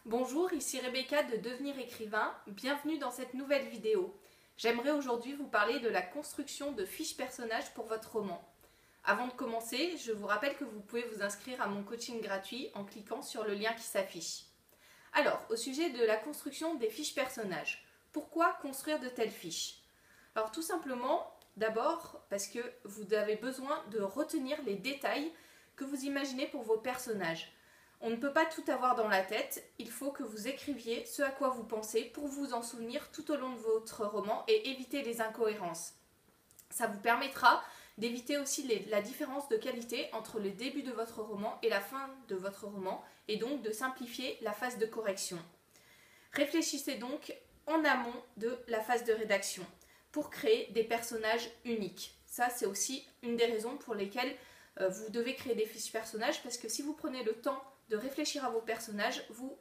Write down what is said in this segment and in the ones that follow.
Bonjour, ici Rebecca de Devenir écrivain, bienvenue dans cette nouvelle vidéo. J'aimerais aujourd'hui vous parler de la construction de fiches personnages pour votre roman. Avant de commencer, je vous rappelle que vous pouvez vous inscrire à mon coaching gratuit en cliquant sur le lien qui s'affiche. Alors, au sujet de la construction des fiches personnages, pourquoi construire de telles fiches? Alors tout simplement, d'abord parce que vous avez besoin de retenir les détails que vous imaginez pour vos personnages. On ne peut pas tout avoir dans la tête, il faut que vous écriviez ce à quoi vous pensez pour vous en souvenir tout au long de votre roman et éviter les incohérences. Ça vous permettra d'éviter aussi la différence de qualité entre le début de votre roman et la fin de votre roman et donc de simplifier la phase de correction. Réfléchissez donc en amont de la phase de rédaction pour créer des personnages uniques. Ça, c'est aussi une des raisons pour lesquelles vous devez créer des fiches personnages, parce que si vous prenez le temps de réfléchir à vos personnages, vous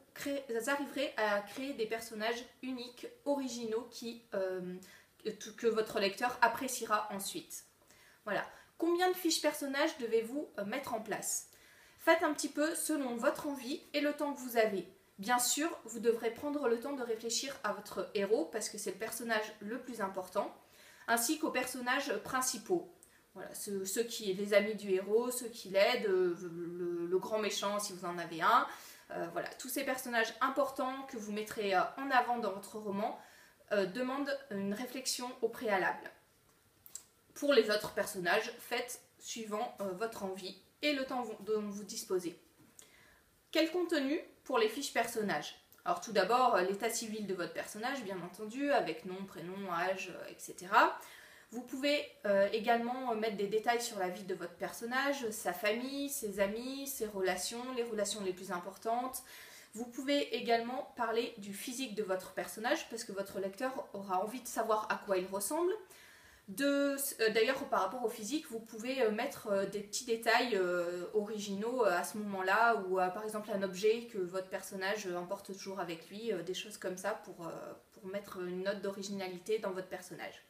arriverez à créer des personnages uniques, originaux, que votre lecteur appréciera ensuite. Voilà. Combien de fiches personnages devez-vous mettre en place? Faites un petit peu selon votre envie et le temps que vous avez. Bien sûr, vous devrez prendre le temps de réfléchir à votre héros, parce que c'est le personnage le plus important, ainsi qu'aux personnages principaux. Voilà, ceux qui les amis du héros, ceux qui l'aident, le grand méchant si vous en avez un. Voilà, tous ces personnages importants que vous mettrez en avant dans votre roman demandent une réflexion au préalable. Pour les autres personnages, faites suivant votre envie et le temps dont vous disposez. Quel contenu pour les fiches personnages? Alors tout d'abord, l'état civil de votre personnage, bien entendu, avec nom, prénom, âge, etc. Vous pouvez également mettre des détails sur la vie de votre personnage, sa famille, ses amis, ses relations, les relations les plus importantes. Vous pouvez également parler du physique de votre personnage, parce que votre lecteur aura envie de savoir à quoi il ressemble. D'ailleurs, par rapport au physique, vous pouvez mettre des petits détails originaux à ce moment-là, ou par exemple un objet que votre personnage emporte toujours avec lui, des choses comme ça pour mettre une note d'originalité dans votre personnage.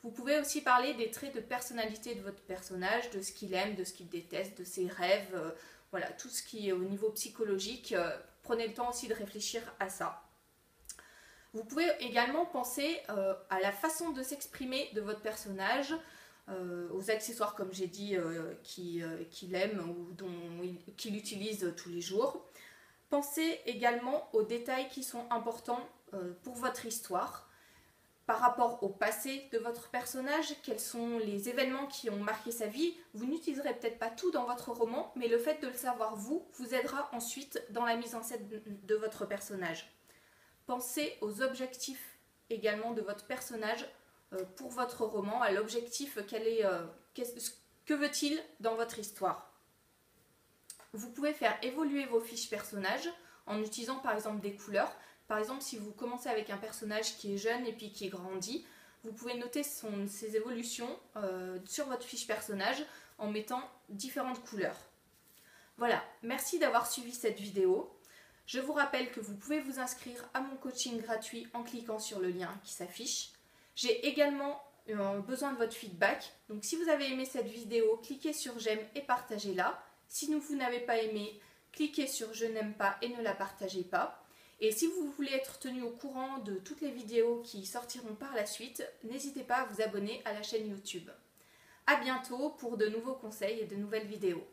Vous pouvez aussi parler des traits de personnalité de votre personnage, de ce qu'il aime, de ce qu'il déteste, de ses rêves, voilà, tout ce qui est au niveau psychologique. Prenez le temps aussi de réfléchir à ça. Vous pouvez également penser à la façon de s'exprimer de votre personnage, aux accessoires, comme j'ai dit, qu'il aime ou qu'il utilise tous les jours. Pensez également aux détails qui sont importants pour votre histoire. Par rapport au passé de votre personnage, quels sont les événements qui ont marqué sa vie. Vous n'utiliserez peut-être pas tout dans votre roman, mais le fait de le savoir vous aidera ensuite dans la mise en scène de votre personnage. Pensez aux objectifs également de votre personnage pour votre roman, à l'objectif, que veut-il dans votre histoire. Vous pouvez faire évoluer vos fiches personnages en utilisant par exemple des couleurs. Par exemple, si vous commencez avec un personnage qui est jeune et puis qui grandit, vous pouvez noter ses évolutions sur votre fiche personnage en mettant différentes couleurs. Voilà, merci d'avoir suivi cette vidéo. Je vous rappelle que vous pouvez vous inscrire à mon coaching gratuit en cliquant sur le lien qui s'affiche. J'ai également besoin de votre feedback. Donc si vous avez aimé cette vidéo, cliquez sur j'aime et partagez-la. Si vous n'avez pas aimé, cliquez sur je n'aime pas et ne la partagez pas. Et si vous voulez être tenu au courant de toutes les vidéos qui sortiront par la suite, n'hésitez pas à vous abonner à la chaîne YouTube. A bientôt pour de nouveaux conseils et de nouvelles vidéos.